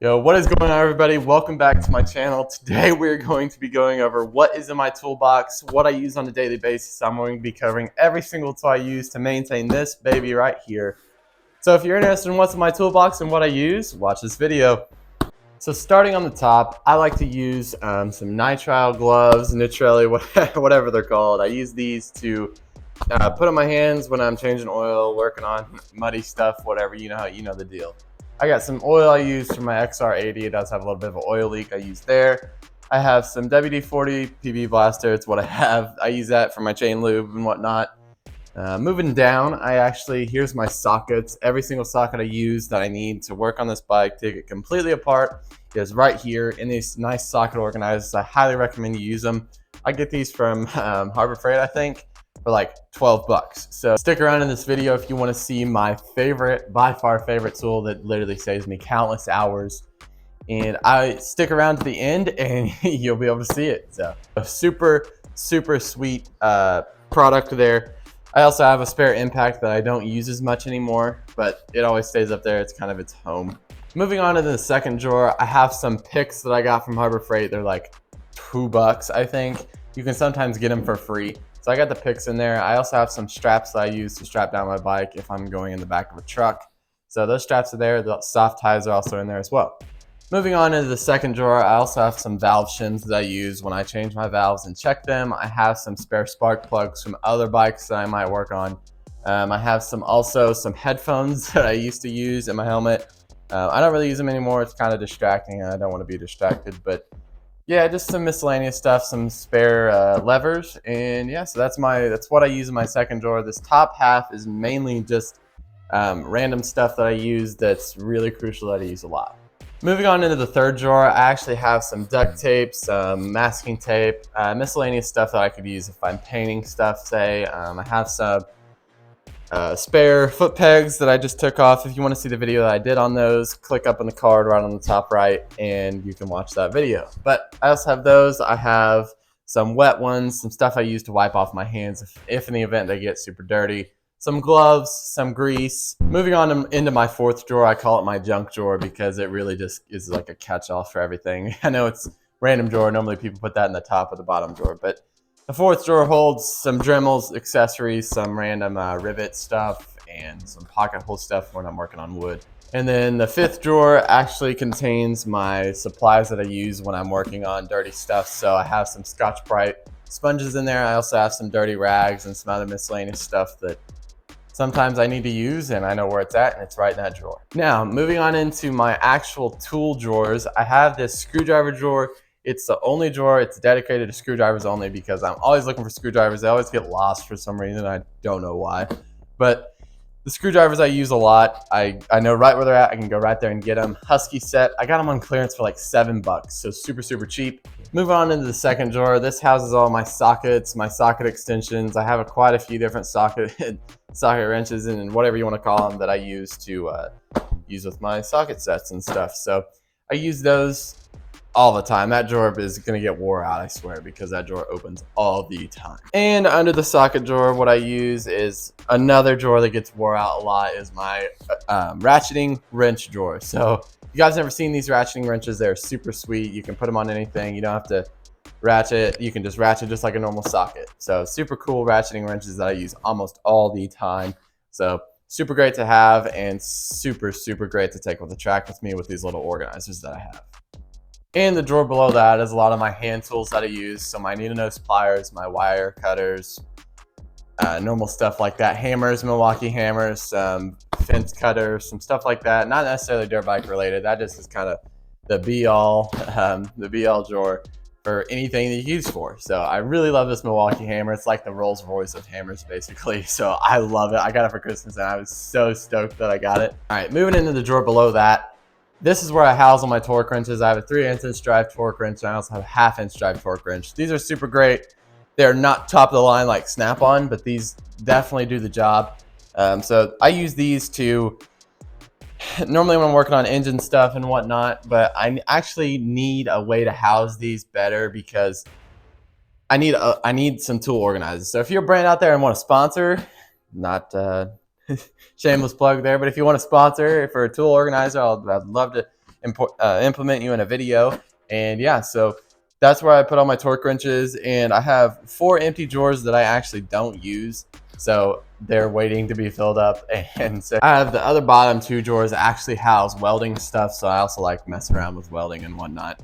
Yo, what is going on, everybody? Welcome back to my channel. Today we're going to be going over what is in my toolbox, what I use on a daily basis. I'm going to be covering every single tool I use to maintain this baby right here. So if you're interested in what's in my toolbox and what I use, watch this video. So starting on the top, I like to use some nitrile gloves, Nitrelli, whatever they're called. I use these to put on my hands when I'm changing oil, working on muddy stuff, whatever. You know the deal. I got some oil I use for my XR80. It does have a little bit of an oil leak I use there. I have some WD-40 PB Blaster. It's what I have. I use that for my chain lube and whatnot. Moving down, here's my sockets. Every single socket I use that I need to work on this bike, take it completely apart, is right here in these nice socket organizers. I highly recommend you use them. I get these from Harbor Freight, I think, for like 12 bucks. So stick around in this video if you want to see my favorite, by far favorite tool that literally saves me countless hours. And I stick around to the end and you'll be able to see it. So a super sweet product there. I also have a spare impact that I don't use as much anymore, but it always stays up there. It's kind of its home. Moving on to the second drawer, I have some picks that I got from Harbor Freight. They're like $2, I think. You can sometimes get them for free. So I got the picks in there. I also have some straps that I use to strap down my bike if I'm going in the back of a truck. So those straps are there. The soft ties are also in there as well. Moving on into the second drawer, I also have some valve shims that I use when I change my valves and check them. I have some spare spark plugs from other bikes that I might work on. I have also some headphones that I used to use in my helmet. I don't really use them anymore. It's kind of distracting and I don't want to be distracted, but yeah, just some miscellaneous stuff, some spare levers, and yeah, so that's what I use in my second drawer. This top half is mainly just random stuff that I use that's really crucial that I use a lot. Moving on into the third drawer, I actually have some duct tape, some masking tape, miscellaneous stuff that I could use if I'm painting stuff, say. I have some spare foot pegs that I just took off. If you want to see the video that I did on those, click up on the card right on the top right and you can watch that video. But I also have those. I have some wet ones, some stuff I use to wipe off my hands if in the event they get super dirty, some gloves, some grease. Moving on into my fourth drawer, I call it my junk drawer because it really just is like a catch-all for everything. I know it's random drawer. Normally people put that in the top or the bottom drawer, but the fourth drawer holds some Dremels, accessories, some random rivet stuff, and some pocket hole stuff when I'm working on wood. And then the fifth drawer actually contains my supplies that I use when I'm working on dirty stuff. So I have some Scotch-Brite sponges in there. I also have some dirty rags and some other miscellaneous stuff that sometimes I need to use, and I know where it's at, and it's right in that drawer. Now, moving on into my actual tool drawers, I have this screwdriver drawer. It's the only drawer. It's dedicated to screwdrivers only because I'm always looking for screwdrivers. They always get lost for some reason. I don't know why. But the screwdrivers I use a lot. I know right where they're at. I can go right there and get them. Husky set. I got them on clearance for like $7, so super cheap. Move on into the second drawer. This houses all my sockets, my socket extensions. I have quite a few different socket wrenches and whatever you want to call them that I use to use with my socket sets and stuff. So I use those all the time. That drawer is going to get wore out, I swear, because that drawer opens all the time. And under the socket drawer, what I use is another drawer that gets wore out a lot is my ratcheting wrench drawer. So if you guys never seen these ratcheting wrenches, they're super sweet. You can put them on anything. You don't have to ratchet. You can just ratchet just like a normal socket. So super cool ratcheting wrenches that I use almost all the time. So super great to have and super great to take with the track with me with these little organizers that I have. And the drawer below that is a lot of my hand tools that I use. So my needle nose pliers, my wire cutters, normal stuff like that. Hammers, Milwaukee hammers, fence cutters, some stuff like that. Not necessarily dirt bike related. That just is kind of the be-all drawer for anything that you use for. So I really love this Milwaukee hammer. It's like the Rolls Royce of hammers, basically. So I love it. I got it for Christmas and I was so stoked that I got it. All right, moving into the drawer below that. This is where I house all my torque wrenches. I have a 3/8" drive torque wrench, and I also have a 1/2" drive torque wrench. These are super great. They're not top of the line like Snap-on, but these definitely do the job. So I use these to normally when I'm working on engine stuff and whatnot, but I actually need a way to house these better because I need some tool organizers. So if you're a brand out there and want to sponsor, not shameless plug there, but if you want to sponsor for a tool organizer, I'd love to implement you in a video. And yeah, so that's where I put all my torque wrenches, and I have 4 empty drawers that I actually don't use. So they're waiting to be filled up. And so I have the other bottom 2 drawers that actually house welding stuff. So I also like messing around with welding and whatnot.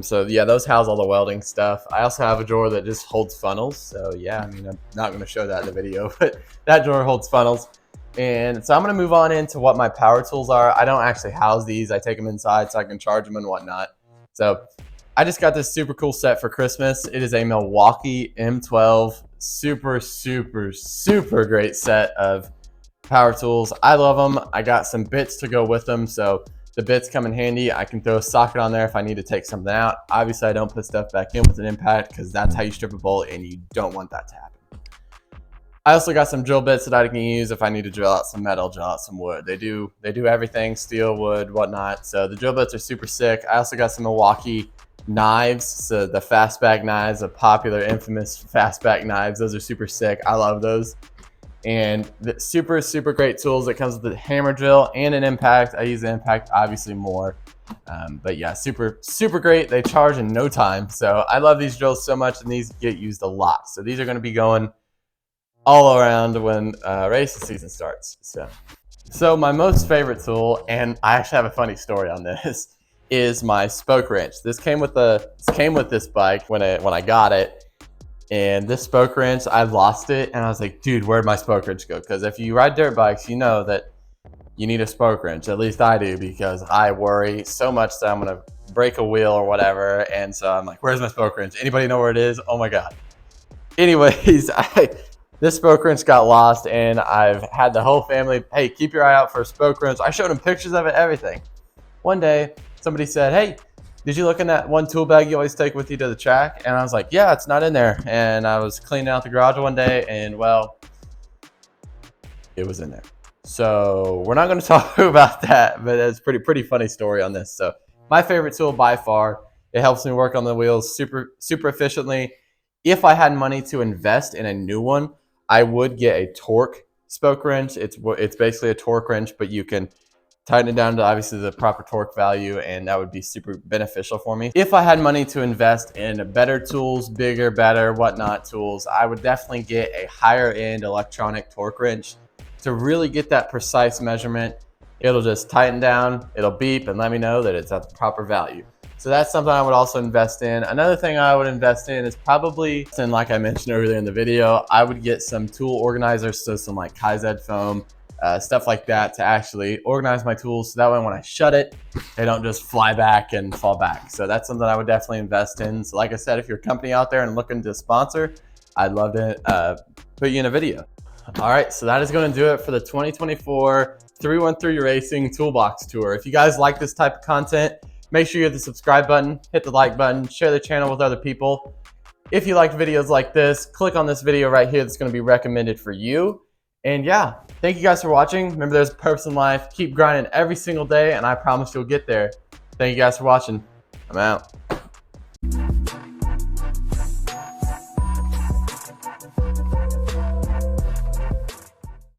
So yeah, those house all the welding stuff. I also have a drawer that just holds funnels. So yeah, I mean, I'm not going to show that in the video, but that drawer holds funnels. And so I'm going to move on into what my power tools are. I don't actually house these. I take them inside so I can charge them and whatnot. So I just got this super cool set for Christmas. It is a Milwaukee M12, super great set of power tools. I love them. I got some bits to go with them, so the bits come in handy. I can throw a socket on there if I need to take something out. Obviously, I don't put stuff back in with an impact because that's how you strip a bolt, and you don't want that to happen. I also got some drill bits that I can use if I need to drill out some metal, drill out some wood. They do everything, steel, wood, whatnot. So the drill bits are super sick. I also got some Milwaukee knives, so the fastback knives, the popular infamous fastback knives. Those are super sick. I love those. And the super great tools. It comes with a hammer drill and an impact. I use the impact obviously more, but yeah, super great. They charge in no time. So I love these drills so much, and these get used a lot. So these are going to be going all around when racing season starts. So my most favorite tool, and I actually have a funny story on this, is my spoke wrench. This came with this bike when I got it, and this spoke wrench, I lost it, and I was like, dude, where'd my spoke wrench go? Because if you ride dirt bikes, you know that you need a spoke wrench. At least I do, because I worry so much that I'm gonna break a wheel or whatever. And so I'm like, where's my spoke wrench? Anybody know where it is? Oh my god. Anyways, this spoke wrench got lost, and I've had the whole family, hey, keep your eye out for a spoke wrench. I showed them pictures of it, everything. One day, somebody said, hey, did you look in that one tool bag you always take with you to the track? And I was like, yeah, it's not in there. And I was cleaning out the garage one day, and well, it was in there. So we're not going to talk about that, but it's pretty funny story on this. So my favorite tool by far. It helps me work on the wheels super efficiently. If I had money to invest in a new one, I would get a torque spoke wrench. It's basically a torque wrench, but you can tighten it down to obviously the proper torque value, and that would be super beneficial for me. If I had money to invest in better tools, bigger, better, whatnot tools, I would definitely get a higher end electronic torque wrench to really get that precise measurement. It'll just tighten down, it'll beep and let me know that it's at the proper value. So that's something I would also invest in. Another thing I would invest in is probably, and like I mentioned earlier in the video, I would get some tool organizers, so some like KZ foam, stuff like that, to actually organize my tools, so that way when I shut it, they don't just fly back and fall back. So that's something I would definitely invest in. So like I said, if you're a company out there and looking to sponsor, I'd love to put you in a video. All right, so that is going to do it for the 2024 313 Racing Toolbox Tour. If you guys like this type of content, make sure you hit the subscribe button, hit the like button, share the channel with other people. If you like videos like this, click on this video right here that's going to be recommended for you. And yeah, thank you guys for watching. Remember, there's a purpose in life. Keep grinding every single day, and I promise you'll get there. Thank you guys for watching. I'm out.